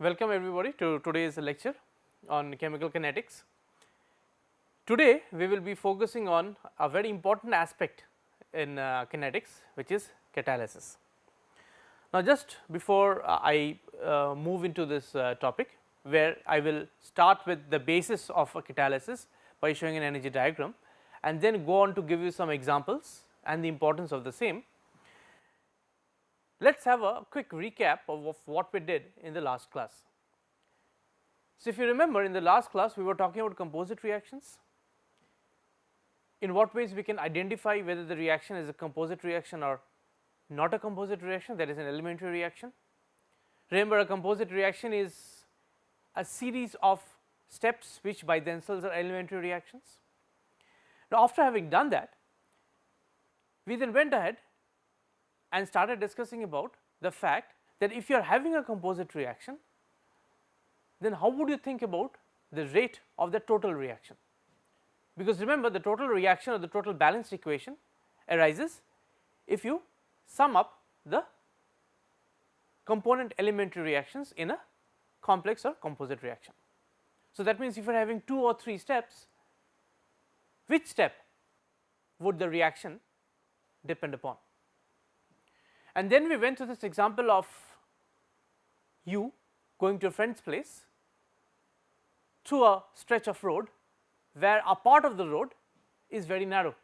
Welcome everybody to today's lecture on chemical kinetics. Today we will be focusing on a very important aspect in kinetics, which is catalysis. Now, just before I move into this topic, where I will start with the basis of a catalysis by showing an energy diagram and then go on to give you some examples and the importance of the same. Let us have a quick recap of what we did in the last class. So, if you remember, in the last class we were talking about composite reactions, in what ways we can identify whether the reaction is a composite reaction or not a composite reaction, that is an elementary reaction. Remember, a composite reaction is a series of steps which by themselves are elementary reactions. Now, after having done that, we then went ahead and started discussing about the fact that if you are having a composite reaction, then how would you think about the rate of the total reaction? Because remember, the total reaction or the total balanced equation arises if you sum up the component elementary reactions in a complex or composite reaction. So, that means if you are having 2 or 3 steps, which step would the reaction depend upon? And then we went to this example of you going to a friend's place through a stretch of road where a part of the road is very narrow,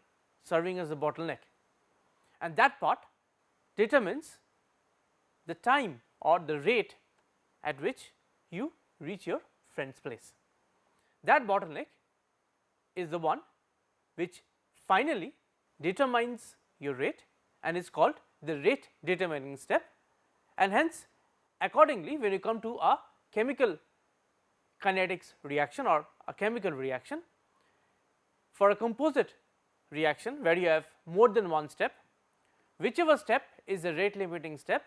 serving as a bottleneck, and that part determines the time or the rate at which you reach your friend's place. That bottleneck is the one which finally determines your rate and is called the rate determining step, and hence accordingly when you come to a chemical kinetics reaction or a chemical reaction, for a composite reaction where you have more than one step, whichever step is the rate limiting step,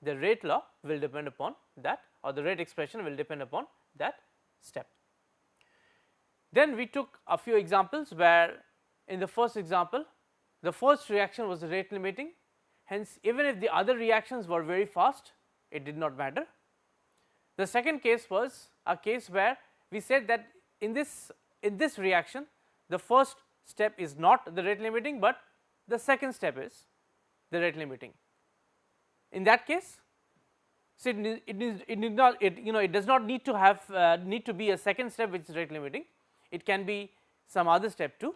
the rate law will depend upon that, or the rate expression will depend upon that step. Then we took a few examples where in the first example the first reaction was the rate limiting, hence even if the other reactions were very fast, it did not matter. The second case was a case where we said that in this reaction the first step is not the rate limiting, but the second step is the rate limiting. In that case, so it does not need to have need to be a second step which is rate limiting, it can be some other step too,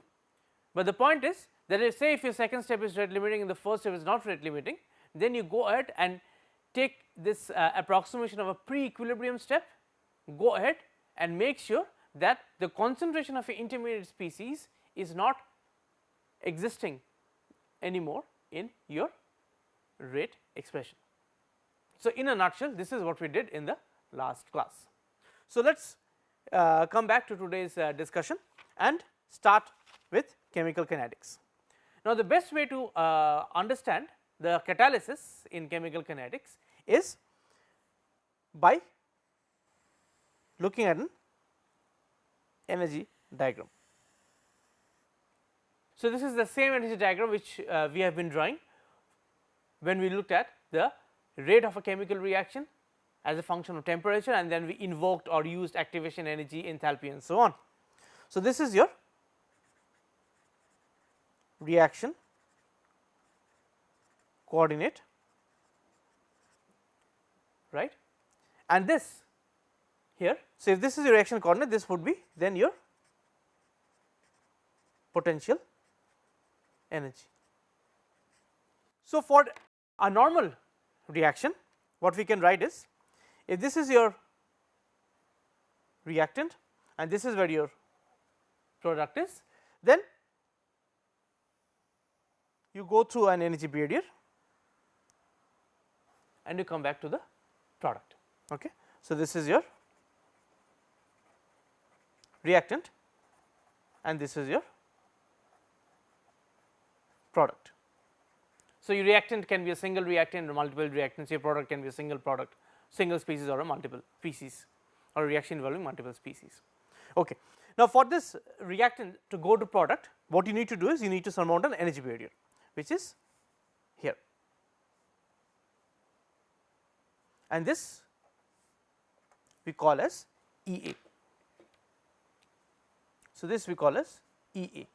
but the point is that say if your second step is rate limiting and the first step is not rate limiting, then you go ahead and take this approximation of a pre-equilibrium step, go ahead and make sure that the concentration of an intermediate species is not existing anymore in your rate expression. So, in a nutshell, this is what we did in the last class. So, let us come back to today's discussion and start with chemical kinetics. Now, the best way to understand the catalysis in chemical kinetics is by looking at an energy diagram. So, this is the same energy diagram which we have been drawing when we looked at the rate of a chemical reaction as a function of temperature, and then we invoked or used activation energy, enthalpy and so on. So, this is your reaction coordinate, right, and this here. So, if this is your reaction coordinate, this would be then your potential energy. So, for a normal reaction, what we can write is, if this is your reactant and this is where your product is, then you go through an energy barrier and you come back to the product. Okay. So, this is your reactant and this is your product. So, your reactant can be a single reactant or multiple reactants, your product can be a single product, single species or a multiple species, or a reaction involving multiple species. Okay. Now, for this reactant to go to product, what you need to do is you need to surmount an energy barrier, which is here, and this we call as EA. So, this we call as EA,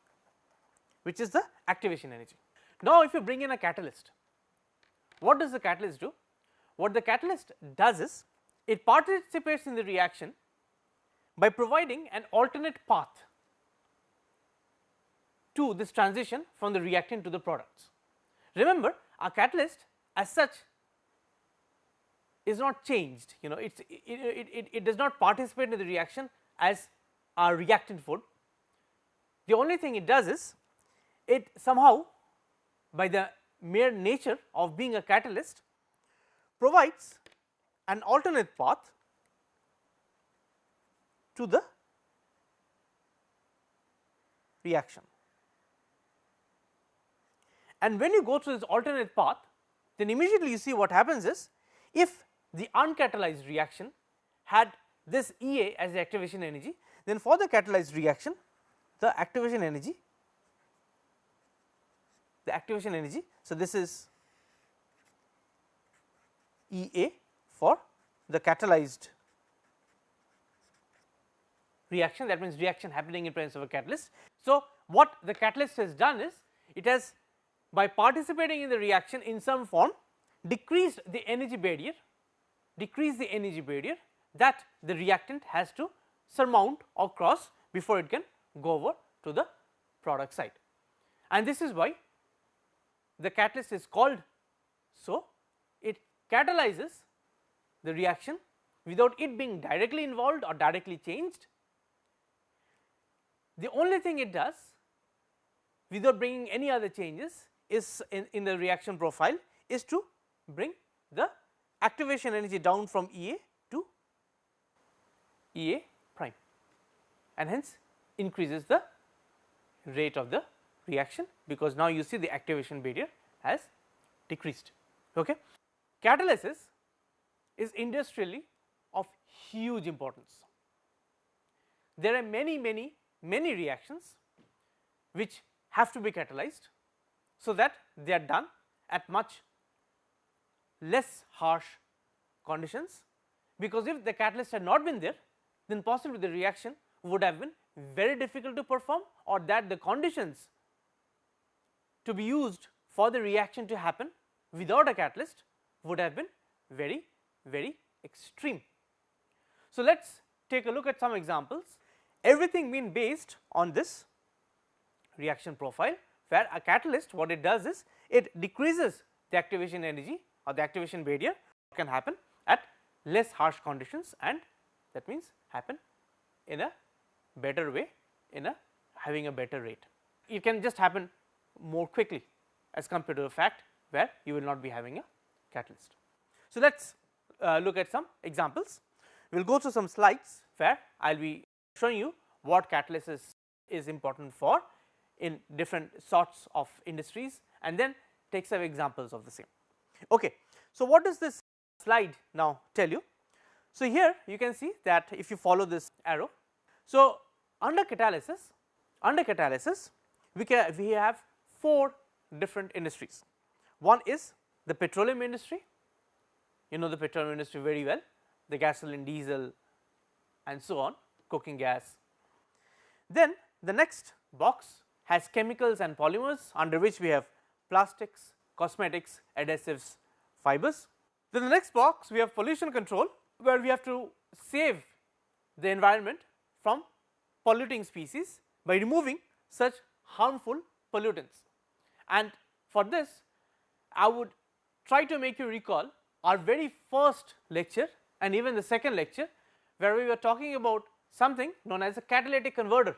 which is the activation energy. Now, if you bring in a catalyst, what does the catalyst do? What the catalyst does is it participates in the reaction by providing an alternate path to this transition from the reactant to the products. Remember, a catalyst as such is not changed, it does not participate in the reaction as a reactant would. The only thing it does is it somehow, by the mere nature of being a catalyst, provides an alternate path to the reaction. And when you go through this alternate path, then immediately you see what happens is, if the uncatalyzed reaction had this EA as the activation energy, then for the catalyzed reaction the activation energy, so this is EA for the catalyzed reaction, that means reaction happening in presence of a catalyst. So, what the catalyst has done is, it has, by participating in the reaction in some form, decreased the energy barrier that the reactant has to surmount or cross before it can go over to the product side. And this is why the catalyst is called so. It catalyzes the reaction without it being directly involved or directly changed. The only thing it does without bringing any other changes is in the reaction profile is to bring the activation energy down from EA to EA prime, and hence increases the rate of the reaction, because now you see the activation barrier has decreased. Okay. Catalysis is industrially of huge importance. There are many reactions which have to be catalyzed, so that they are done at much less harsh conditions, because if the catalyst had not been there, then possibly the reaction would have been very difficult to perform, or that the conditions to be used for the reaction to happen without a catalyst would have been very extreme. So, let us take a look at some examples, everything being based on this reaction profile, where a catalyst, what it does is it decreases the activation energy or the activation barrier can happen at less harsh conditions, and that means happen in a better way, in a having a better rate. It can just happen more quickly as compared to the fact where you will not be having a catalyst. So, let us look at some examples. We will go through some slides where I will be showing you what catalysis is important for in different sorts of industries, and then take some examples of the same. Okay. So, what does this slide now tell you? So, here you can see that if you follow this arrow, so under catalysis we have 4 different industries. One is the petroleum industry, you know the petroleum industry very well, the gasoline, diesel and so on, cooking gas. Then the next box has chemicals and polymers, under which we have plastics, cosmetics, adhesives, fibers. Then the next box we have pollution control, where we have to save the environment from polluting species by removing such harmful pollutants. And for this I would try to make you recall our very first lecture and even the second lecture, where we were talking about something known as a catalytic converter,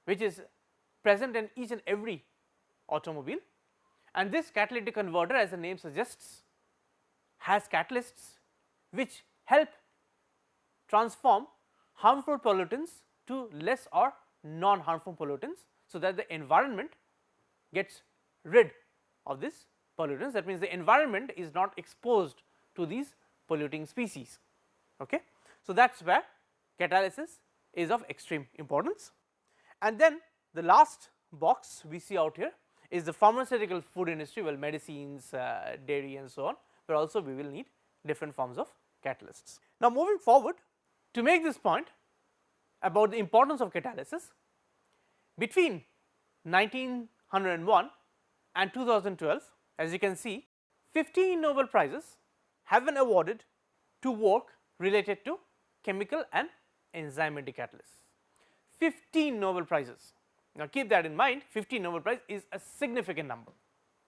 which is present in each and every automobile. And this catalytic converter, as the name suggests, has catalysts which help transform harmful pollutants to less or non harmful pollutants, so that the environment gets rid of these pollutants. That means the environment is not exposed to these polluting species. Okay. So, that is where catalysis is of extreme importance. And then the last box we see out here is the pharmaceutical food industry, well medicines, dairy and so on, but also we will need different forms of catalysts. Now moving forward, to make this point about the importance of catalysis, between 1901 and 2012, as you can see, 15 Nobel Prizes have been awarded to work related to chemical and enzymatic catalysts. 15 Nobel Prizes. Now keep that in mind, 15 Nobel Prize is a significant number,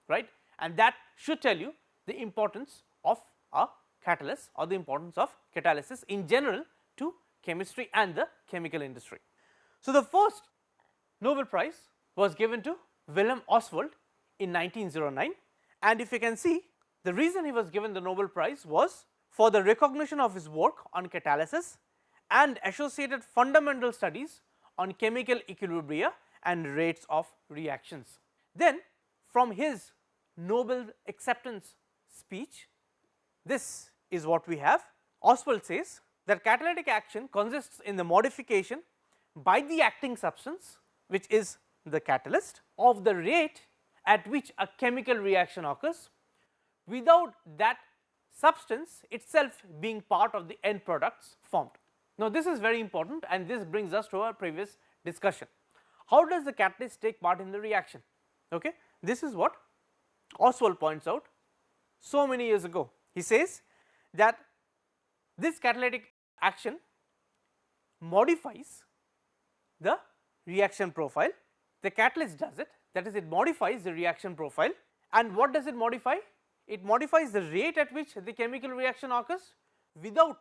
right, and that should tell you the importance of a catalyst or the importance of catalysis in general to chemistry and the chemical industry. So the first Nobel Prize was given to Wilhelm Oswald in 1909, and if you can see, the reason he was given the Nobel Prize was for the recognition of his work on catalysis and associated fundamental studies on chemical equilibria and rates of reactions. Then from his Nobel acceptance speech, this is what we have. Oswald says that catalytic action consists in the modification by the acting substance, which is the catalyst, of the rate at which a chemical reaction occurs without that substance itself being part of the end products formed. Now this is very important, and this brings us to our previous discussion. How does the catalyst take part in the reaction? Okay, this is what Oswald points out so many years ago. He says that this catalytic action modifies the reaction profile. The catalyst does it, that is, it modifies the reaction profile. And what does it modify? It modifies the rate at which the chemical reaction occurs without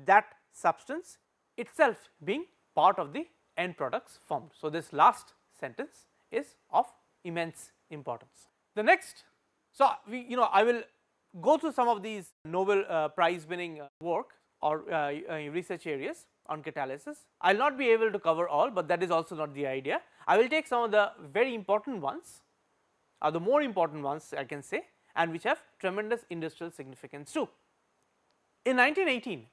that substance itself being part of the end products formed. So this last sentence is of immense importance. The next, so I will go through some of these Nobel Prize winning work or research areas on catalysis. I will not be able to cover all, but that is also not the idea. I will take some of the very important ones, or the more important ones I can say, and which have tremendous industrial significance too. In 1918,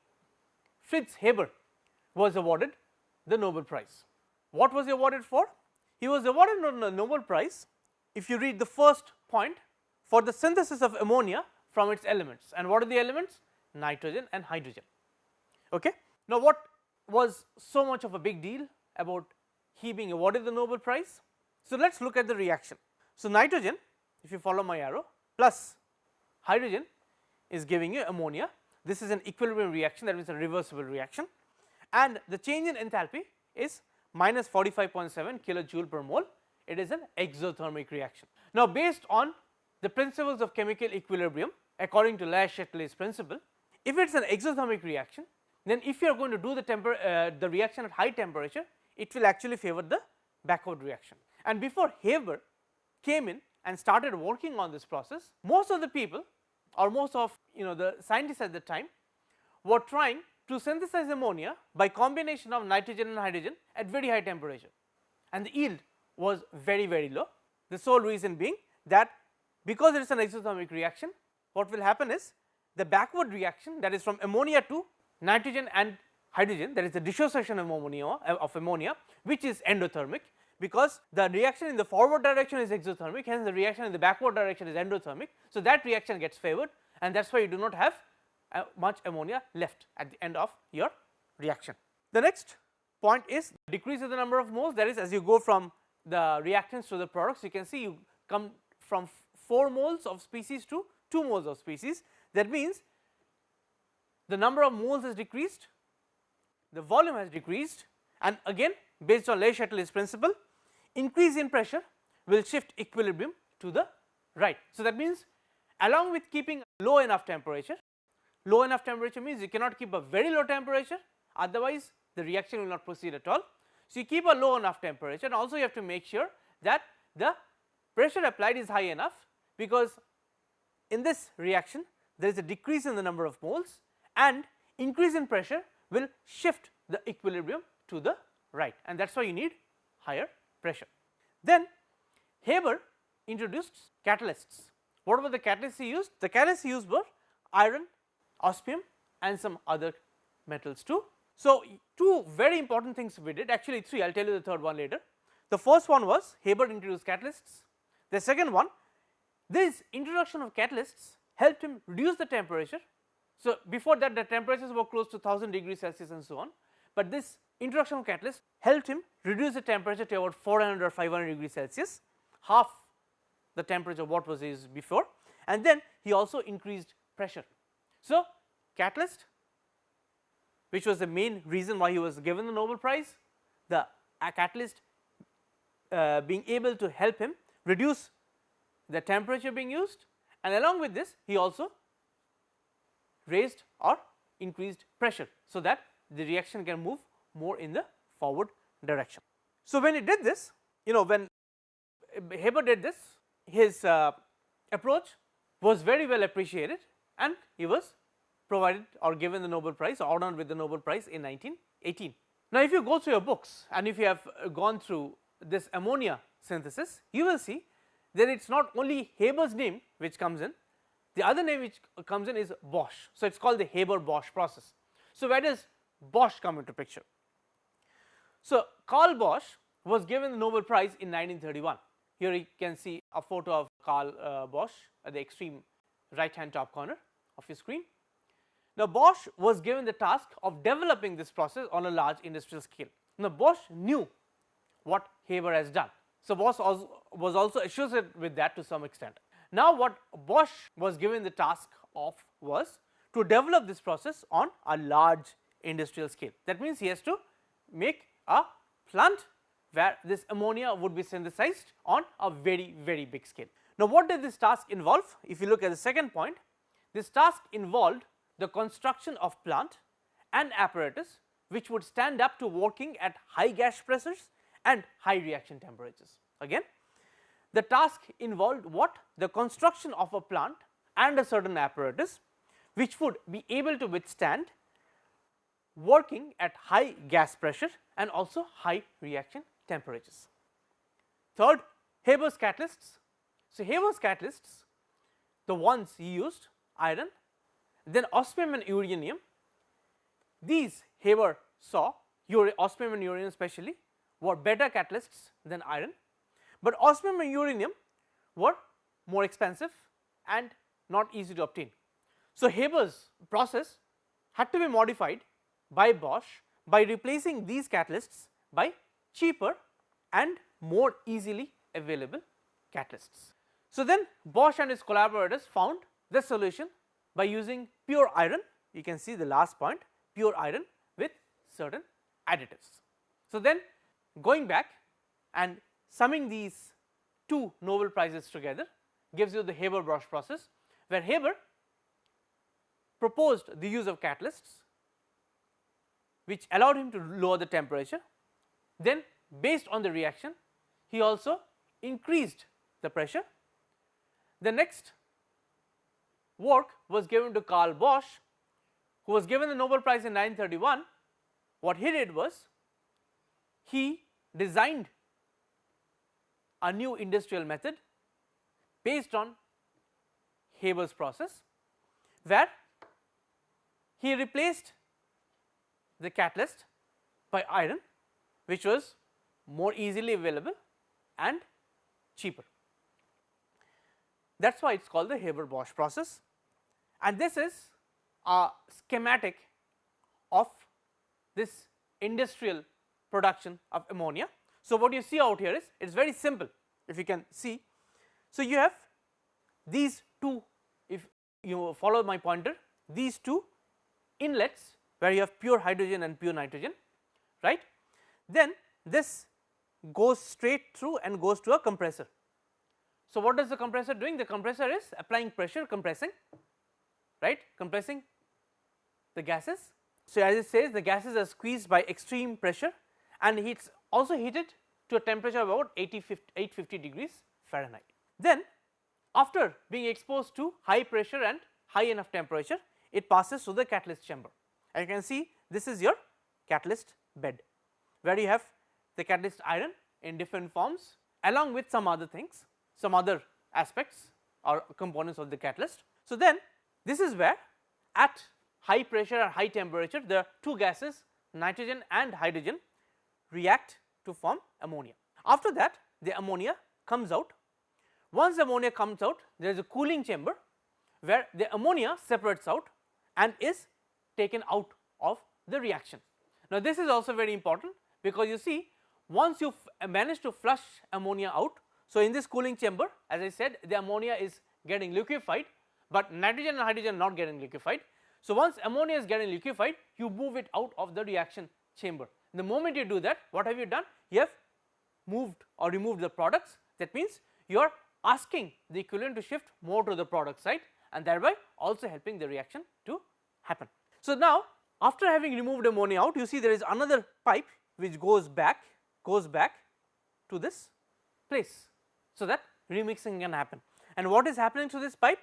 Fritz Haber was awarded the Nobel Prize. What was he awarded for? He was awarded the Nobel Prize, if you read the first point, for the synthesis of ammonia from its elements. And what are the elements? Nitrogen and hydrogen. Okay. Now what was so much of a big deal about he being awarded the Nobel Prize? So let us look at the reaction. So nitrogen, if you follow my arrow, plus hydrogen is giving you ammonia. This is an equilibrium reaction, that is a reversible reaction, and the change in enthalpy is minus 45.7 kilojoule per mole. It is an exothermic reaction. Now based on the principles of chemical equilibrium according to Le-Chatelier's principle, if it is an exothermic reaction, then if you are going to do the reaction at high temperature, it will actually favor the backward reaction. And before Haber came in and started working on this process, most of the people, or most of the scientists at the time, were trying to synthesize ammonia by combination of nitrogen and hydrogen at very high temperature, and the yield was very low. The sole reason being that because it is an exothermic reaction, what will happen is the backward reaction, that is from ammonia to nitrogen and hydrogen, that is the dissociation of ammonia, which is endothermic, because the reaction in the forward direction is exothermic, hence the reaction in the backward direction is endothermic. So that reaction gets favored, and that is why you do not have much ammonia left at the end of your reaction. The next point is decrease of the number of moles, that is, as you go from the reactants to the products, you can see you come from 4 moles of species to 2 moles of species. That means the number of moles has decreased, the volume has decreased, and again based on Le-Chatelier's principle, increase in pressure will shift equilibrium to the right. So that means along with keeping low enough temperature means you cannot keep a very low temperature, otherwise the reaction will not proceed at all. So you keep a low enough temperature, and also you have to make sure that the pressure applied is high enough, because in this reaction there is a decrease in the number of moles, and increase in pressure will shift the equilibrium to the right, and that is why you need higher pressure. Then Haber introduced catalysts. What were the catalysts he used? The catalysts he used were iron, osmium, and some other metals too. So 2 very important things we did, actually 3, I will tell you the third one later. The first one was Haber introduced catalysts. The second one, this introduction of catalysts helped him reduce the temperature So, before that the temperatures were close to 1000 degrees Celsius and so on, but this introduction of catalyst helped him reduce the temperature to about 400 or 500 degrees Celsius, half the temperature what was used before, and then he also increased pressure. So, catalyst, which was the main reason why he was given the Nobel Prize, the catalyst being able to help him reduce the temperature being used, and along with this he also raised or increased pressure, so that the reaction can move more in the forward direction. So, when he did this, when Haber did this, his approach was very well appreciated and he was provided or given the Nobel Prize, or honored with the Nobel Prize in 1918. Now, if you go through your books and if you have gone through this ammonia synthesis, you will see that it is not only Haber's name which comes in, the other name which comes in is Bosch. So, it is called the HaberBosch process. So, where does Bosch come into picture? So, Carl Bosch was given the Nobel Prize in 1931. Here you can see a photo of Carl Bosch at the extreme right hand top corner of your screen. Now, Bosch was given the task of developing this process on a large industrial scale. Now, Bosch knew what Haber has done. So, Bosch was also associated with that to some extent. Now, what Bosch was given the task of was to develop this process on a large industrial scale. That means, he has to make a plant where this ammonia would be synthesized on a very, very big scale. Now, what did this task involve? If you look at the second point, this task involved the construction of plant and apparatus which would stand up to working at high gas pressures and high reaction temperatures. Again, the task involved what? The construction of a plant and a certain apparatus which would be able to withstand working at high gas pressure and also high reaction temperatures. Third, Haber's catalysts. So, Haber's catalysts, the ones he used, iron, then osmium and uranium, these Haber saw, osmium and uranium especially, were better catalysts than iron, but osmium and uranium were more expensive and not easy to obtain. So, Haber's process had to be modified by Bosch by replacing these catalysts by cheaper and more easily available catalysts. So, then Bosch and his collaborators found the solution by using pure iron. You can see the last point, pure iron with certain additives. So, then going back and summing these two Nobel Prizes together gives you the HaberBosch process, where Haber proposed the use of catalysts which allowed him to lower the temperature. Then based on the reaction, he also increased the pressure. The next work was given to Carl Bosch, who was given the Nobel Prize in 1931. What he did was, he designed a new industrial method based on Haber's process, where he replaced the catalyst by iron, which was more easily available and cheaper. That is why it is called the HaberBosch process, and this is a schematic of this industrial production of ammonia. So, what you see out here is, it is very simple, if you can see. So, you have these two, if you follow my pointer, these two inlets where you have pure hydrogen and pure nitrogen, right. Then this goes straight through and goes to a compressor. So, what does the compressor doing? The compressor is applying pressure, compressing, right, compressing the gases. So, as it says, the gases are squeezed by extreme pressure and it's also heated to a temperature of about 850 degrees Fahrenheit. Then after being exposed to high pressure and high enough temperature, it passes through the catalyst chamber, and you can see this is your catalyst bed, where you have the catalyst iron in different forms along with some other things, some other aspects or components of the catalyst. So, then this is where at high pressure and high temperature the two gases, nitrogen and hydrogen, react to form ammonia. After that, the ammonia comes out. Once the ammonia comes out, there is a cooling chamber where the ammonia separates out and is taken out of the reaction. Now, this is also very important, because you see, once you manage to flush ammonia out, so in this cooling chamber, as I said, the ammonia is getting liquefied, but nitrogen and hydrogen are not getting liquefied. So, once ammonia is getting liquefied, you move it out of the reaction chamber. The moment you do that, what have you done? You have moved or removed the products. That means you are asking the equivalent to shift more to the product side, and thereby also helping the reaction to happen. So, now after having removed ammonia out, you see there is another pipe which goes back to this place, so that remixing can happen. And what is happening through this pipe?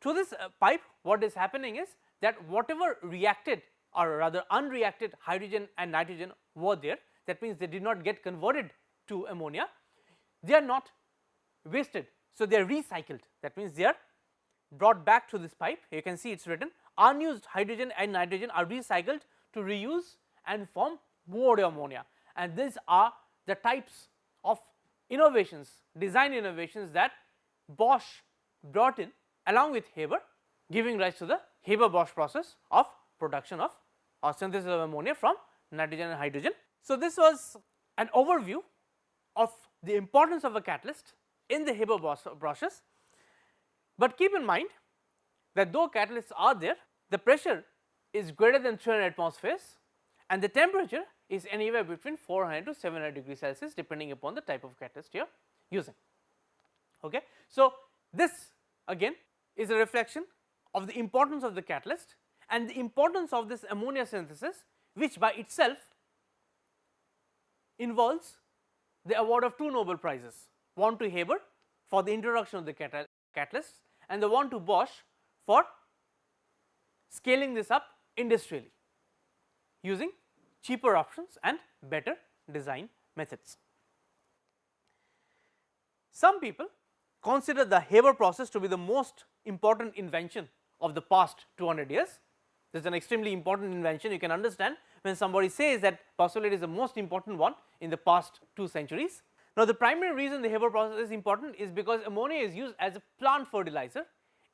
Through this pipe, what is happening is that whatever reacted, or rather unreacted hydrogen and nitrogen were there, that means they did not get converted to ammonia, they are not wasted. So, they are recycled, that means they are brought back to this pipe. You can see it is written, unused hydrogen and nitrogen are recycled to reuse and form more ammonia, and these are the types of innovations, design innovations, that Bosch brought in along with Haber, giving rise to the HaberBosch process of production of or synthesis of ammonia from nitrogen and hydrogen. So, this was an overview of the importance of a catalyst in the HaberBosch process, but keep in mind that though catalysts are there, the pressure is greater than 300 atmospheres and the temperature is anywhere between 400 to 700 degrees Celsius, depending upon the type of catalyst you are using. Okay. So, this again is a reflection of the importance of the catalyst and the importance of this ammonia synthesis, which by itself involves the award of 2 Nobel Prizes, one to Haber for the introduction of the catalysts and the one to Bosch for scaling this up industrially using cheaper options and better design methods. Some people consider the Haber process to be the most important invention of the past 200 years. This is an extremely important invention. You can understand when somebody says that possibly it is the most important one in the past 2 centuries. Now, the primary reason the Haber process is important is because ammonia is used as a plant fertilizer,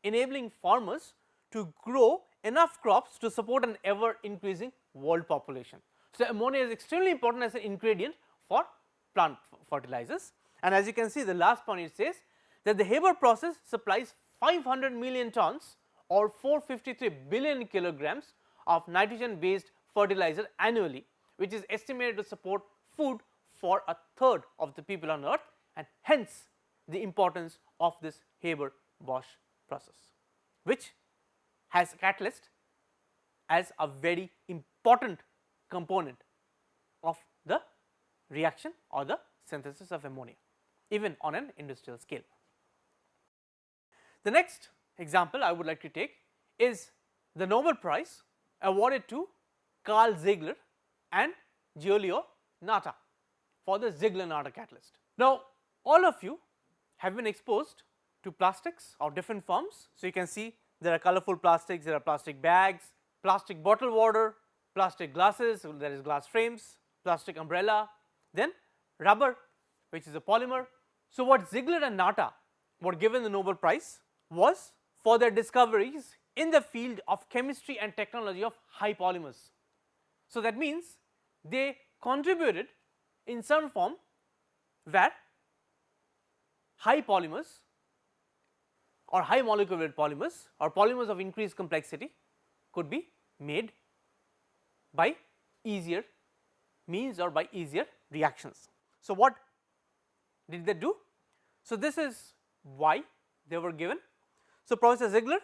enabling farmers to grow enough crops to support an ever increasing world population. So, ammonia is extremely important as an ingredient for plant fertilizers, and as you can see, the last point, it says that the Haber process supplies 500 million tons or 453 billion kilograms of nitrogen based fertilizer annually, which is estimated to support food for a third of the people on earth, and hence the importance of this Haber-Bosch process, which has catalyst as a very important component of the reaction or the synthesis of ammonia, even on an industrial scale. The next example I would like to take is the Nobel Prize awarded to Carl Ziegler and Giulio Natta for the Ziegler-Natta catalyst. Now, all of you have been exposed to plastics of different forms. So, you can see there are colorful plastics, there are plastic bags, plastic bottled water, plastic glasses, there is glass frames, plastic umbrella, then rubber, which is a polymer. So, what Ziegler and Natta were given the Nobel Prize was for their discoveries in the field of chemistry and technology of high polymers. So, that means they contributed in some form where high polymers or high molecular weight polymers or polymers of increased complexity could be made by easier means or by easier reactions. So, what did they do? So, this is why they were given. So, Professor Ziegler,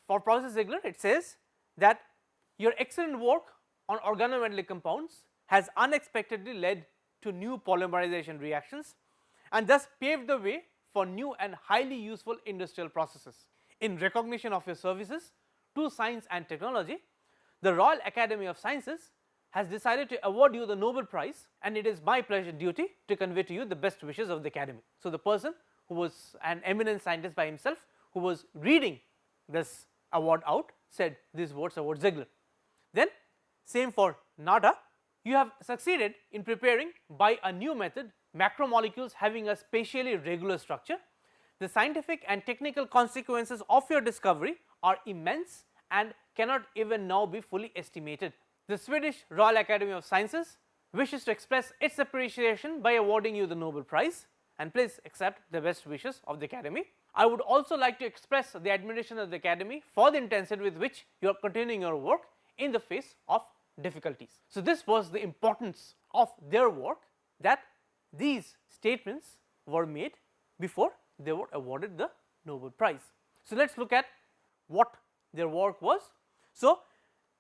for Professor Ziegler, it says that your excellent work on organometallic compounds has unexpectedly led to new polymerization reactions and thus paved the way for new and highly useful industrial processes. In recognition of your services to science and technology, the Royal Academy of Sciences has decided to award you the Nobel Prize, and it is my pleasure duty to convey to you the best wishes of the Academy. So, the person who was an eminent scientist by himself, who was reading this award out, said these words about Ziegler. Then same for Natta, you have succeeded in preparing by a new method macromolecules having a spatially regular structure. The scientific and technical consequences of your discovery are immense and cannot even now be fully estimated. The Swedish Royal Academy of Sciences wishes to express its appreciation by awarding you the Nobel Prize, and please accept the best wishes of the Academy. I would also like to express the admiration of the Academy for the intensity with which you are continuing your work in the face of difficulties. So, this was the importance of their work, that these statements were made before they were awarded the Nobel Prize. So, let us look at what their work was. So,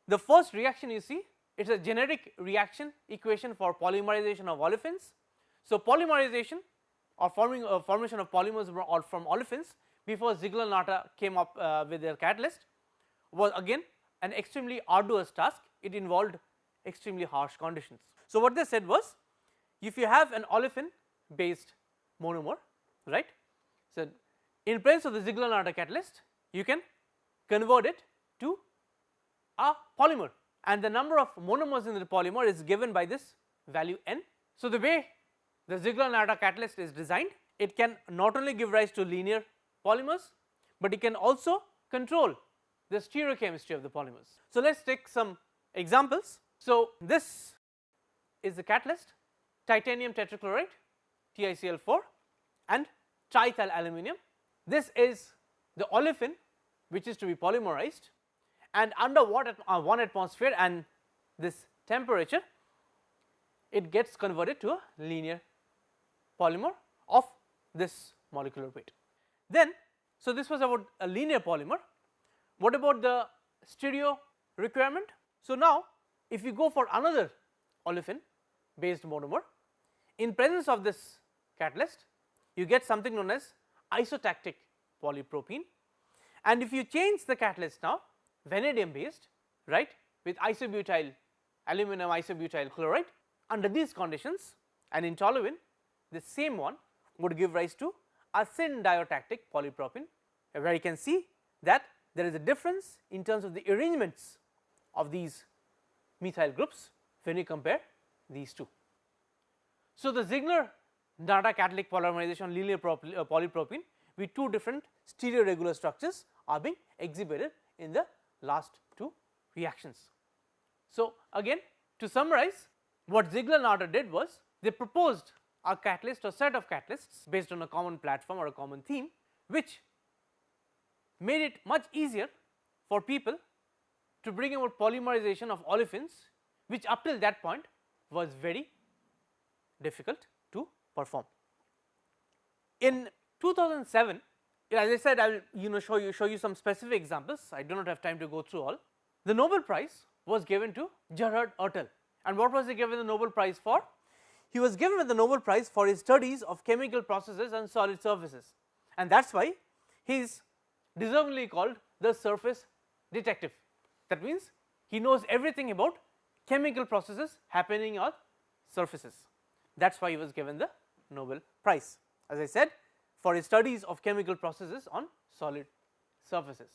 the first reaction you see, it is a generic reaction equation for polymerization of olefins. So, polymerization or formation of polymers from olefins before Ziegler-Natta came up with their catalyst was again an extremely arduous task. It involved extremely harsh conditions. So, what they said was, if you have an olefin based monomer, right. So, in presence of the Ziegler-Natta catalyst, you can convert it to a polymer, and the number of monomers in the polymer is given by this value n. So, the way the Ziegler-Natta catalyst is designed, it can not only give rise to linear polymers, but it can also control the stereochemistry of the polymers. So, let us take some examples. So, this is the catalyst: titanium tetrachloride, TiCl4, and triethyl aluminum. This is the olefin which is to be polymerized, and under 1 atmosphere and this temperature, it gets converted to a linear polymer of this molecular weight. Then, so this was about a linear polymer. What about the stereo requirement? So, now if you go for another olefin based monomer, in presence of this catalyst, you get something known as isotactic polypropene, and if you change the catalyst now vanadium based, right, with isobutyl aluminum isobutyl chloride, under these conditions and in toluene, the same one would give rise to a syn-diotactic polypropene, where you can see that there is a difference in terms of the arrangements of these methyl groups when you compare these two. So, the Ziegler-Natta catalytic polymerization linear polypropene with two different stereoregular structures are being exhibited in the last two reactions. So, again to summarize, what Ziegler-Natta did was, they proposed a catalyst or set of catalysts based on a common platform or a common theme, which made it much easier for people to bring about polymerization of olefins, which up till that point was very difficult to perform. In 2007, as I said, I will show you some specific examples. I do not have time to go through all. The Nobel Prize was given to Gerhard Ertel, and what was he given the Nobel Prize for? He was given the Nobel Prize for his studies of chemical processes and solid surfaces, and that is why he is deservingly called the surface detective. That means he knows everything about chemical processes happening on surfaces. That is why he was given the Nobel Prize, as I said, for his studies of chemical processes on solid surfaces.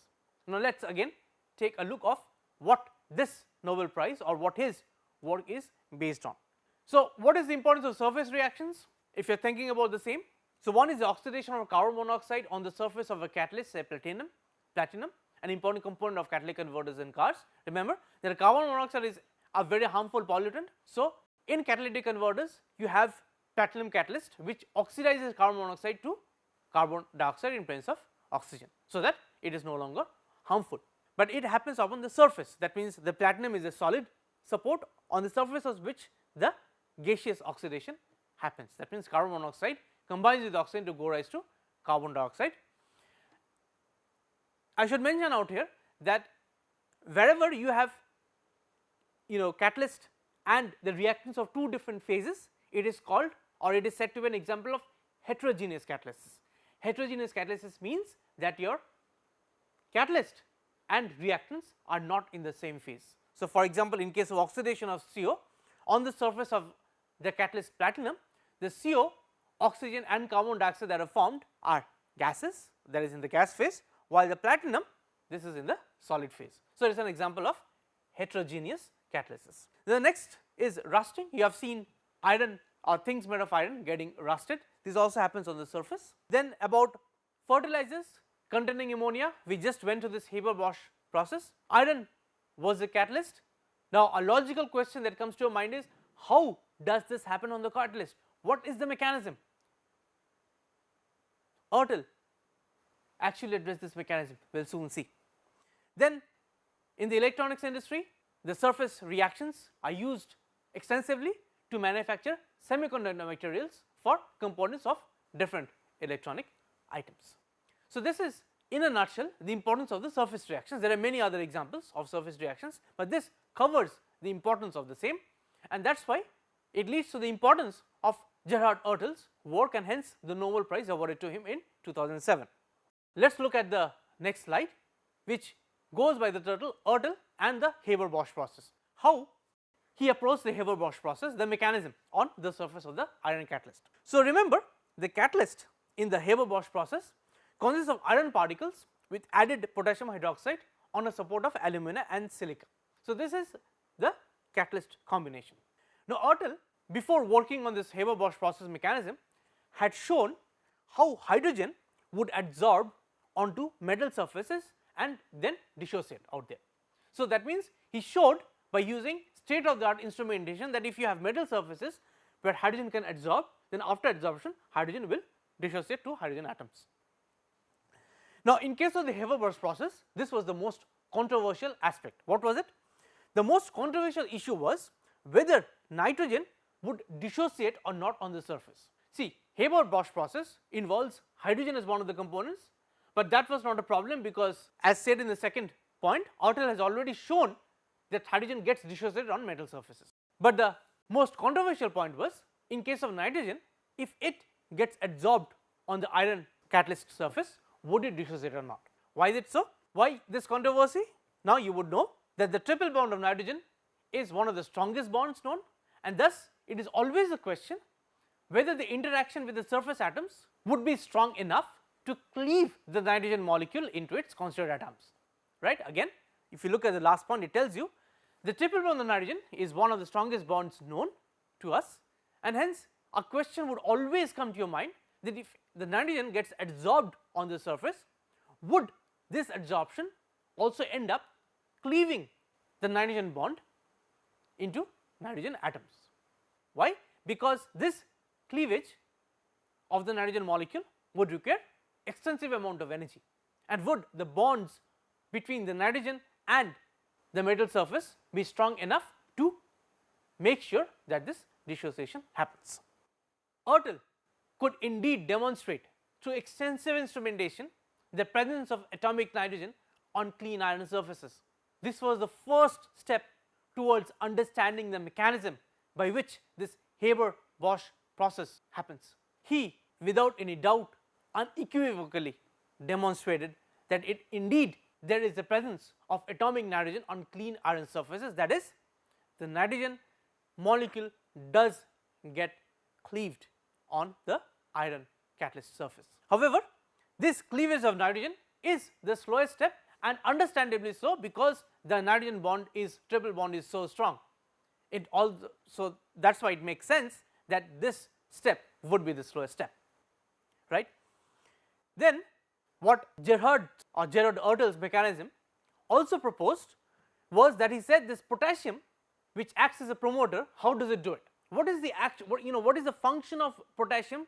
Now, let us again take a look of what this Nobel Prize or what his work is based on. So, what is the importance of surface reactions, if you are thinking about the same? So, one is the oxidation of carbon monoxide on the surface of a catalyst, say platinum, an important component of catalytic converters in cars. Remember that carbon monoxide is a very harmful pollutant. So, in catalytic converters you have platinum catalyst which oxidizes carbon monoxide to carbon dioxide in presence of oxygen, so that it is no longer harmful, but it happens upon the surface. That means the platinum is a solid support on the surface of which the gaseous oxidation happens. That means carbon monoxide combines with oxygen to go rise to carbon dioxide. I should mention out here that wherever you have catalyst and the reactants of two different phases, it is called, or it is said to be an example of heterogeneous catalysis. Heterogeneous catalysis means that your catalyst and reactants are not in the same phase. So, for example, in case of oxidation of CO on the surface of the catalyst platinum, the CO, oxygen and carbon dioxide that are formed are gases, that is in the gas phase, while the platinum, this is in the solid phase. So, it is an example of heterogeneous catalysis. The next is rusting. You have seen iron or things made of iron getting rusted. This also happens on the surface. Then about fertilizers containing ammonia, we just went to this HaberBosch process, iron was the catalyst. Now a logical question that comes to your mind is, how does this happen on the catalyst? What is the mechanism? Ertel actually addressed this mechanism, we will soon see. Then in the electronics industry, the surface reactions are used extensively to manufacture semiconductor materials for components of different electronic items. So this is in a nutshell the importance of the surface reactions. There are many other examples of surface reactions, but this covers the importance of the same, and that is why it leads to the importance of Gerhard Ertel's work, and hence the Nobel Prize awarded to him in 2007. Let us look at the next slide, which goes by the title Ertel and the HaberBosch process. How he approached the HaberBosch process, the mechanism on the surface of the iron catalyst. So remember, the catalyst in the HaberBosch process consists of iron particles with added potassium hydroxide on a support of alumina and silica. So this is the catalyst combination. Now Ertel, before working on this HaberBosch process mechanism, had shown how hydrogen would adsorb onto metal surfaces and then dissociate out there. So that means he showed by using state of the art instrumentation that if you have metal surfaces where hydrogen can adsorb, then after adsorption hydrogen will dissociate to hydrogen atoms. Now in case of the HaberBosch process, this was the most controversial aspect. What was it? The most controversial issue was whether nitrogen would dissociate or not on the surface. See, HaberBosch process involves hydrogen as one of the components, but that was not a problem because, as said in the second point, Ertel has already shown that hydrogen gets dissociated on metal surfaces. But the most controversial point was, in case of nitrogen, if it gets adsorbed on the iron catalyst surface, would it dissociate or not? Why is it so? Why this controversy? Now you would know that the triple bond of nitrogen is one of the strongest bonds known, and thus it is always a question whether the interaction with the surface atoms would be strong enough to cleave the nitrogen molecule into its constituent atoms, right. Again, if you look at the last point, it tells you the triple bond of nitrogen is one of the strongest bonds known to us, and hence a question would always come to your mind that if the nitrogen gets adsorbed on the surface, would this adsorption also end up cleaving the nitrogen bond into nitrogen atoms. Why? Because this cleavage of the nitrogen molecule would require extensive amount of energy, and would the bonds between the nitrogen and the metal surface be strong enough to make sure that this dissociation happens. Ertel could indeed demonstrate through extensive instrumentation the presence of atomic nitrogen on clean iron surfaces. This was the first step towards understanding the mechanism by which this Haber-Bosch process happens. He, without any doubt, unequivocally demonstrated that it indeed there is the presence of atomic nitrogen on clean iron surfaces, that is, the nitrogen molecule does get cleaved on the iron catalyst surface. However, this cleavage of nitrogen is the slowest step, and understandably so, because the nitrogen bond is triple bond is so strong. It also, so that is why it makes sense that this step would be the slowest step, right. Then what Gerhard Ertel's mechanism also proposed was that he said this potassium, which acts as a promoter, how does it do it? What is the what is the function of potassium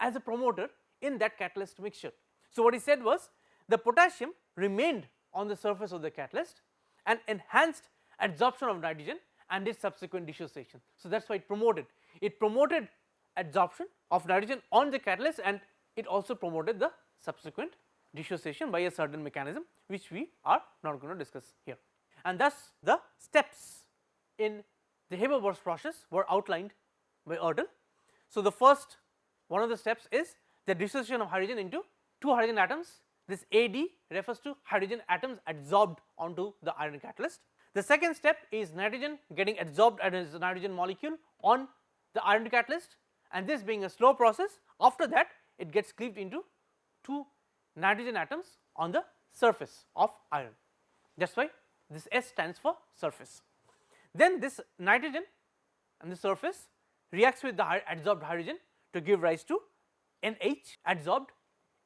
as a promoter in that catalyst mixture? So what he said was the potassium remained on the surface of the catalyst and enhanced adsorption of nitrogen and its subsequent dissociation. So that is why it promoted adsorption of nitrogen on the catalyst, and it also promoted the subsequent dissociation by a certain mechanism which we are not going to discuss here. And thus the steps in the Haber-Bosch process were outlined by Ertel. So the first one of the steps is the dissociation of hydrogen into two hydrogen atoms. This AD refers to hydrogen atoms adsorbed onto the iron catalyst. The second step is nitrogen getting adsorbed as a nitrogen molecule on the iron catalyst, and this being a slow process, after that it gets cleaved into two nitrogen atoms on the surface of iron. That is why this S stands for surface. Then this nitrogen on the surface reacts with the adsorbed hydrogen to give rise to NH adsorbed.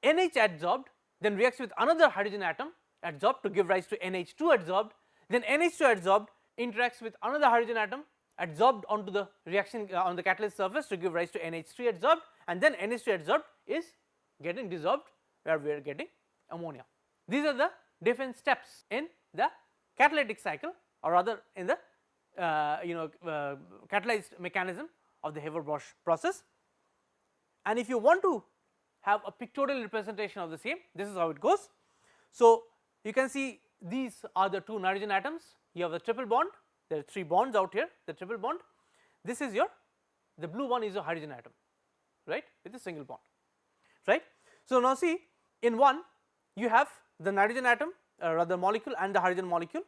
NH adsorbed then reacts with another hydrogen atom adsorbed to give rise to NH2 adsorbed, then NH2 adsorbed interacts with another hydrogen atom adsorbed onto the reaction on the catalyst surface to give rise to NH3 adsorbed, and then NH2 adsorbed is getting dissolved where we are getting ammonia. These are the different steps in the catalytic cycle, or rather in the catalyzed mechanism of the Haber-Bosch process. And if you want to have a pictorial representation of the same, this is how it goes. So, you can see these are the two nitrogen atoms, you have the triple bond, there are 3 bonds out here, the triple bond, this is your, the blue one is a hydrogen atom, right, with a single bond, right. So, now see, in one you have the nitrogen atom, rather molecule, and the hydrogen molecule.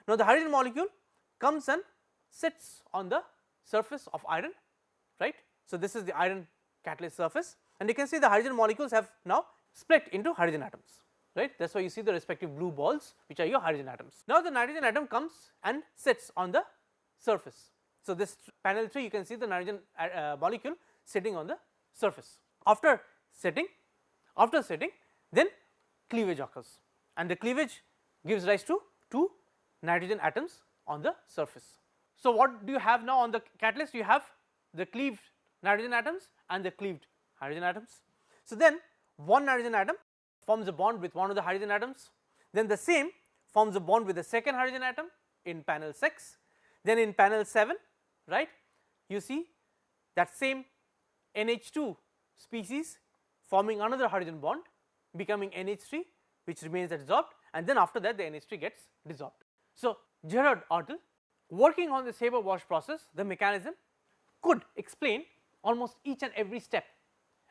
Now, the hydrogen molecule comes and sits on the surface of iron, right. So, this is the iron catalyst surface, and you can see the hydrogen molecules have now split into hydrogen atoms, right. That is why you see the respective blue balls which are your hydrogen atoms. Now, the nitrogen atom comes and sits on the surface. So, this panel 3 you can see the nitrogen molecule sitting on the surface. After sitting then cleavage occurs, and the cleavage gives rise to 2 nitrogen atoms on the surface. So, what do you have now on the catalyst? You have the cleaved nitrogen atoms and the cleaved hydrogen atoms. So, then one nitrogen atom forms a bond with one of the hydrogen atoms, then the same forms a bond with the second hydrogen atom in panel 6, then in panel 7, right, you see that same NH2 species forming another hydrogen bond becoming NH3, which remains adsorbed, and then after that the NH3 gets dissolved. So, Gerhard Ortel, working on this Haber-Bosch process, the mechanism, could explain almost each and every step,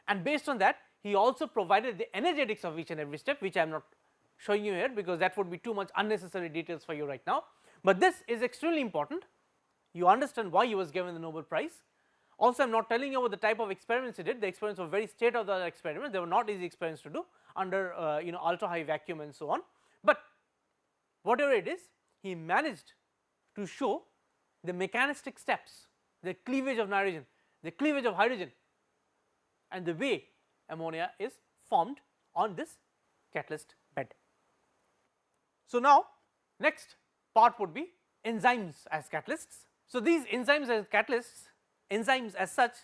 and based on that he also provided the energetics of each and every step, which I am not showing you here because that would be too much unnecessary details for you right now, but this is extremely important. You understand why he was given the Nobel Prize. Also, I am not telling you about the type of experiments he did. The experiments were very state of the art experiments, they were not easy experiments to do under ultra high vacuum and so on, but whatever it is, he managed to show the mechanistic steps, the cleavage of nitrogen, the cleavage of hydrogen, and the way ammonia is formed on this catalyst bed. So, now next part would be enzymes as catalysts. So, these enzymes as catalysts, enzymes as such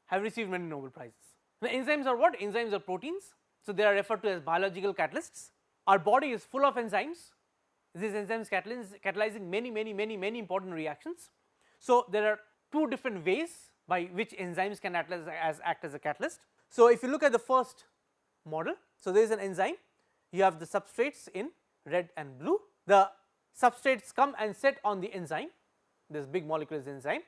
have received many Nobel Prizes. Now, enzymes are what? Enzymes are proteins. So, they are referred to as biological catalysts. Our body is full of enzymes. These enzymes catalyzing many important reactions. So, there are 2 different ways by which enzymes can act as a catalyst. So, if you look at the first model, so there is an enzyme, you have the substrates in red and blue, the substrates come and set on the enzyme, this big molecule is enzyme,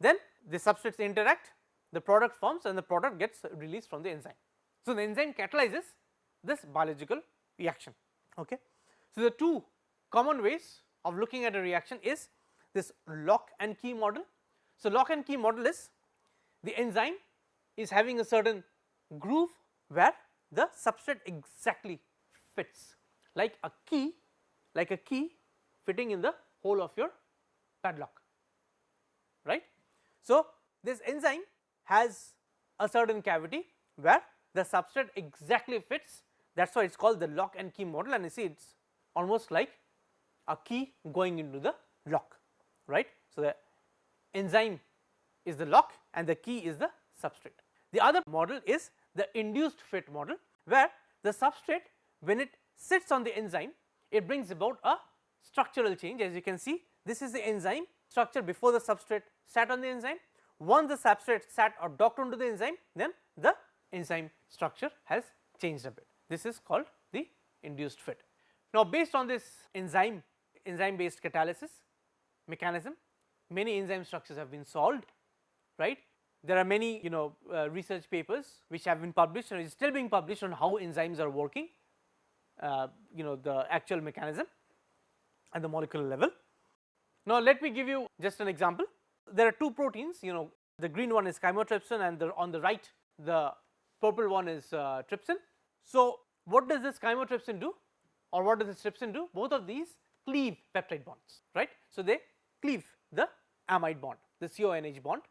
then the substrates interact, the product forms and the product gets released from the enzyme. So, the enzyme catalyzes this biological reaction. Okay. So, the 2 common ways of looking at a reaction is this lock and key model. So, lock and key model is the enzyme is having a certain groove where the substrate exactly fits like a key fitting in the hole of your padlock, right. So, this enzyme has a certain cavity where the substrate exactly fits, that is why it is called the lock and key model, and you see it is almost like a key going into the lock, right. So, the enzyme is the lock and the key is the substrate. The other model is the induced fit model, where the substrate, when it sits on the enzyme, it brings about a structural change. As you can see, this is the enzyme structure before the substrate sat on the enzyme. Once the substrate sat or docked onto the enzyme, then the enzyme structure has changed a bit. This is called the induced fit. Now, based on this enzyme based catalysis mechanism, many enzyme structures have been solved, right. There are many research papers which have been published and is still being published on how enzymes are working, the actual mechanism at the molecular level. Now, let me give you just an example. There are 2 proteins, the green one is chymotrypsin and on the right the purple one is trypsin. So, what does this chymotrypsin do, or what does this trypsin do? Both of these cleave peptide bonds, right. So, they cleave the amide bond, the CONH bond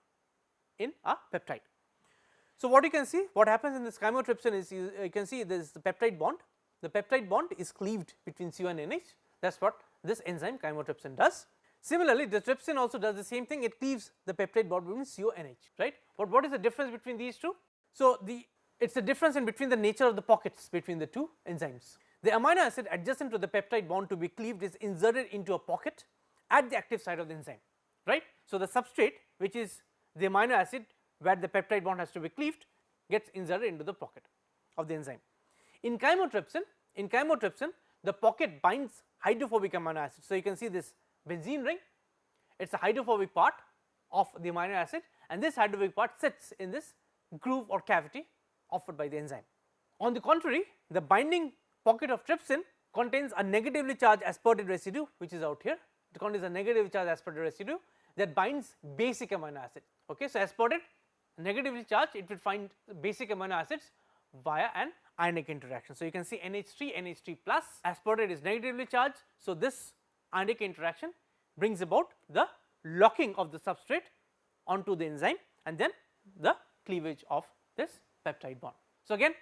in a peptide. So, what you can see, what happens in this chymotrypsin is you can see there is the peptide bond, the peptide bond is cleaved between CO and NH. That is what this enzyme chymotrypsin does. Similarly, the trypsin also does the same thing, it cleaves the peptide bond between CO and H, right. But what is the difference between these two? So, it is the difference in between the nature of the pockets between the two enzymes. The amino acid adjacent to the peptide bond to be cleaved is inserted into a pocket at the active site of the enzyme, right. So, the substrate which is the amino acid where the peptide bond has to be cleaved gets inserted into the pocket of the enzyme. In chymotrypsin, the pocket binds hydrophobic amino acid. So, you can see this benzene ring, it is a hydrophobic part of the amino acid, and this hydrophobic part sits in this groove or cavity offered by the enzyme. On the contrary, the binding pocket of trypsin contains a negatively charged aspartate residue, which is out here. It contains a negatively charged aspartate residue that binds basic amino acid. Okay, so aspartate negatively charged, it will find basic amino acids via an ionic interaction. So, you can see NH3 plus, aspartate is negatively charged. So, this ionic interaction brings about the locking of the substrate onto the enzyme and then the cleavage of this peptide bond. So, again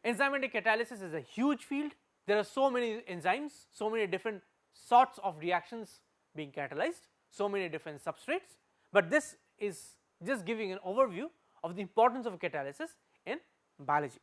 enzymatic catalysis is a huge field. There are so many enzymes, so many different sorts of reactions being catalyzed, so many different substrates, but this is just giving an overview of the importance of catalysis in biology.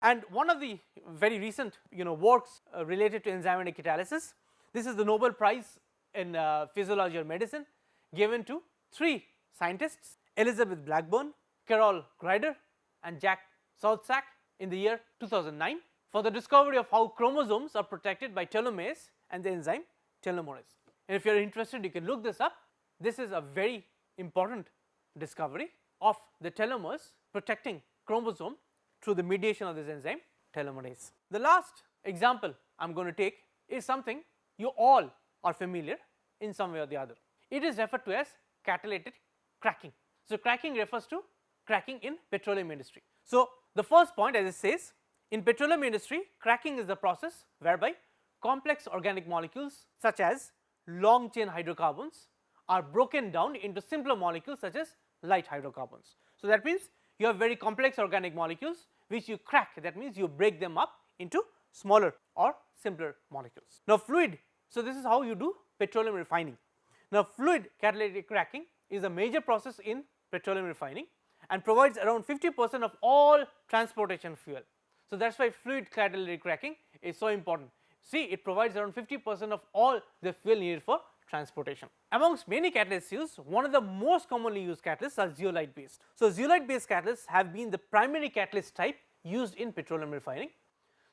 And one of the very recent works related to enzymatic catalysis, this is the Nobel Prize in Physiology or Medicine given to 3 scientists, Elizabeth Blackburn, Carol Greider and Jack Southsack in the year 2009 for the discovery of how chromosomes are protected by telomeres and the enzyme telomerase. And if you are interested, you can look this up. This is a very important discovery of the telomeres protecting chromosome through the mediation of this enzyme telomerase. The last example I am going to take is something you all are familiar in some way or the other. It is referred to as catalytic cracking. So, cracking refers to cracking in petroleum industry. So, the first point, as it says, in petroleum industry, cracking is the process whereby complex organic molecules such as long chain hydrocarbons are broken down into simpler molecules such as light hydrocarbons. So, that means you have very complex organic molecules which you crack, that means you break them up into smaller or simpler molecules. Now, fluid, so this is how you do petroleum refining. Now, fluid catalytic cracking is a major process in petroleum refining and provides around 50% of all transportation fuel. So, that is why fluid catalytic cracking is so important. See, it provides around 50% of all the fuel needed for transportation. Amongst many catalysts used, one of the most commonly used catalysts are zeolite based. So, zeolite based catalysts have been the primary catalyst type used in petroleum refining.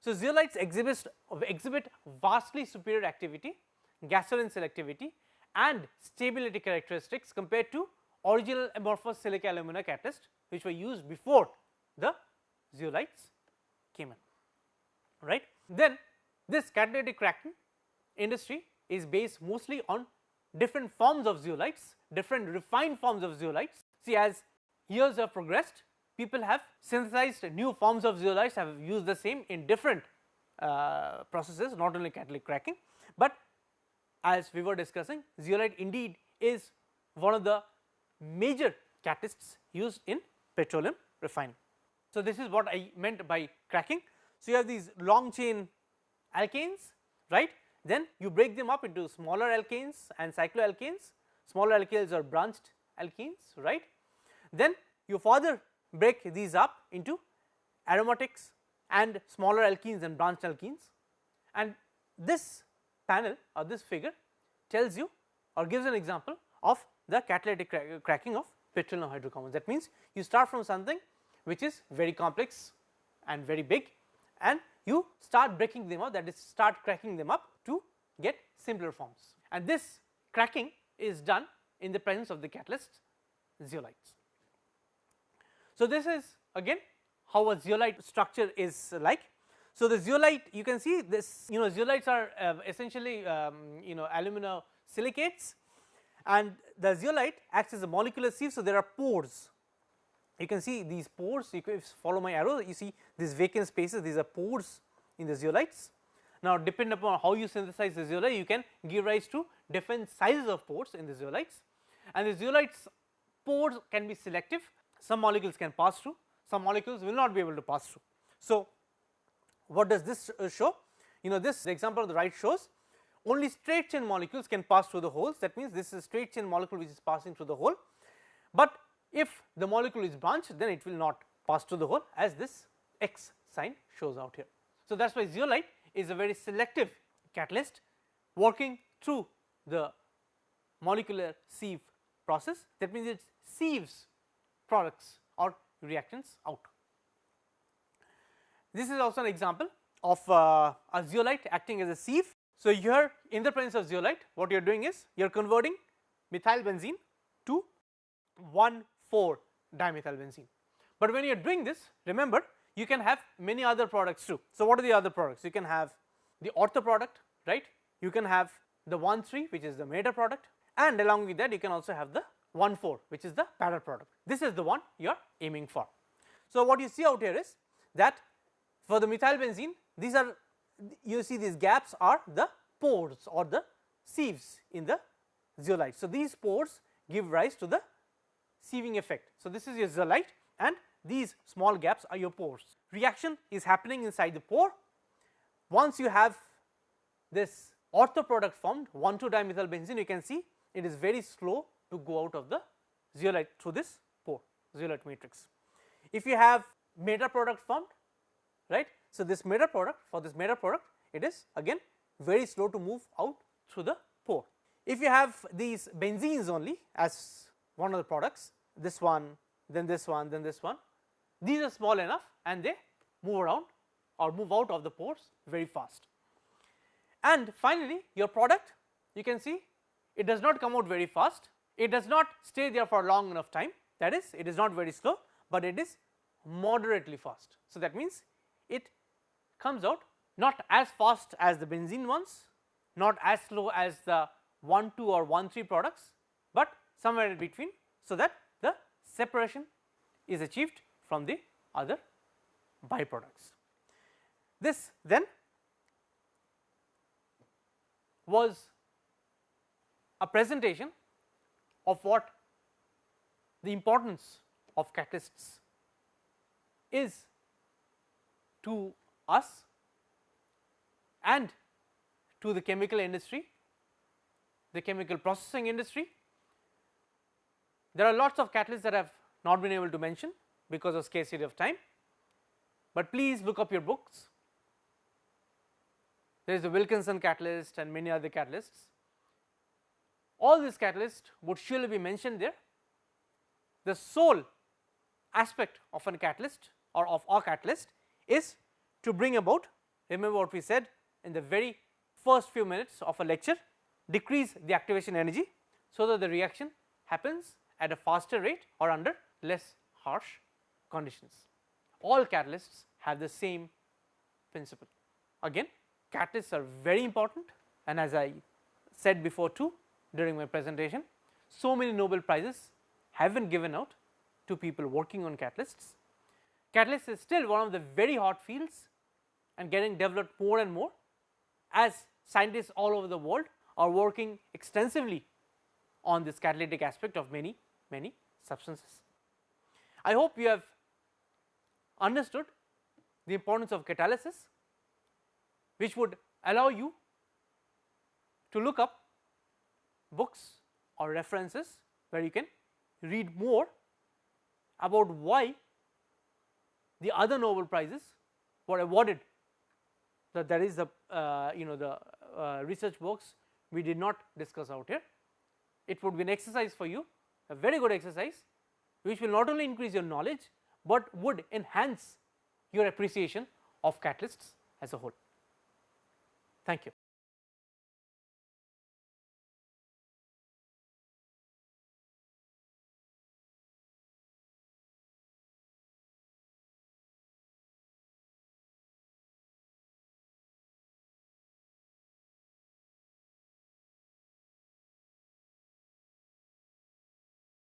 So, zeolites exhibit vastly superior activity, gasoline selectivity and stability characteristics compared to original amorphous silica alumina catalysts which were used before the zeolites came in, right. Then this catalytic cracking industry is based mostly on different forms of zeolites, different refined forms of zeolites. See, as years have progressed, people have synthesized new forms of zeolites, have used the same in different processes, not only catalytic cracking, but as we were discussing, zeolite indeed is one of the major catalysts used in petroleum refining. So, this is what I meant by cracking. So, you have these long chain alkanes, right. Then you break them up into smaller alkanes and cycloalkanes. Smaller alkanes are branched alkenes, right. Then you further break these up into aromatics and smaller alkenes and branched alkenes, and this panel or this figure tells you or gives an example of the catalytic cracking of petroleum hydrocarbons. That means you start from something which is very complex and very big, and you start breaking them up, that is start cracking them up to get simpler forms, and this cracking is done in the presence of the catalyst zeolites. So, this is again how a zeolite structure is like. So, the zeolite, you can see this, zeolites are essentially alumina silicates, and the zeolite acts as a molecular sieve. So, there are pores, you can see these pores, if you follow my arrow, you see these vacant spaces, these are pores in the zeolites. Now, depending upon how you synthesize the zeolite, you can give rise to different sizes of pores in the zeolites, and the zeolites pores can be selective. Some molecules can pass through, some molecules will not be able to pass through. So, what does this show? this example on the right shows only straight chain molecules can pass through the holes, that means this is a straight chain molecule which is passing through the hole, but if the molecule is branched then it will not pass through the hole, as this X sign shows out here. So that is why zeolite is a very selective catalyst working through the molecular sieve process, that means it sieves products or reactants out. This is also an example of a zeolite acting as a sieve. So here in the presence of zeolite what you are doing is you are converting methylbenzene to 1,4-dimethylbenzene, but when you are doing this, remember you can have many other products too. So what are the other products? You can have the ortho product, right, you can have the 1,3 which is the meta product, and along with that you can also have the 1,4 which is the para product. This is the one you are aiming for. So what you see out here is that for the methylbenzene, these are, you see these gaps are the pores or the sieves in the zeolite. So these pores give rise to the sieving effect. So this is your zeolite and these small gaps are your pores. Reaction is happening inside the pore. Once you have this ortho product formed 1,2-dimethylbenzene, you can see it is very slow to go out of the zeolite through this pore, zeolite matrix. If you have meta product formed, right, so this meta product, for this meta product it is again very slow to move out through the pore. If you have these benzenes only as one of the products, this one, then this one, then this one, these are small enough and they move around or move out of the pores very fast. And finally your product, you can see it does not come out very fast, it does not stay there for long enough time, that is it is not very slow, but it is moderately fast. So that means it comes out not as fast as the benzene ones, not as slow as the 1,2 or 1,3 products, but somewhere in between, so that the separation is achieved from the other byproducts. This then was a presentation of what the importance of catalysts is to us and to the chemical industry, the chemical processing industry. There are lots of catalysts that I have not been able to mention because of scarcity of time, but please look up your books. There is the Wilkinson catalyst and many other catalysts. All these catalysts would surely be mentioned there. The sole aspect of a catalyst or of our catalyst is to bring about, remember what we said in the very first few minutes of a lecture, decrease the activation energy so that the reaction happens at a faster rate or under less harsh conditions. All catalysts have the same principle. Again, catalysts are very important, and as I said before too during my presentation, so many Nobel Prizes have been given out to people working on catalysts. Catalysts is still one of the very hot fields and getting developed more and more as scientists all over the world are working extensively on this catalytic aspect of many substances. I hope you have understood the importance of catalysis, which would allow you to look up books or references where you can read more about why the other Nobel Prizes were awarded. That there is the the research works we did not discuss out here. It would be an exercise for you, a very good exercise, which will not only increase your knowledge, but would enhance your appreciation of catalysts as a whole. Thank you.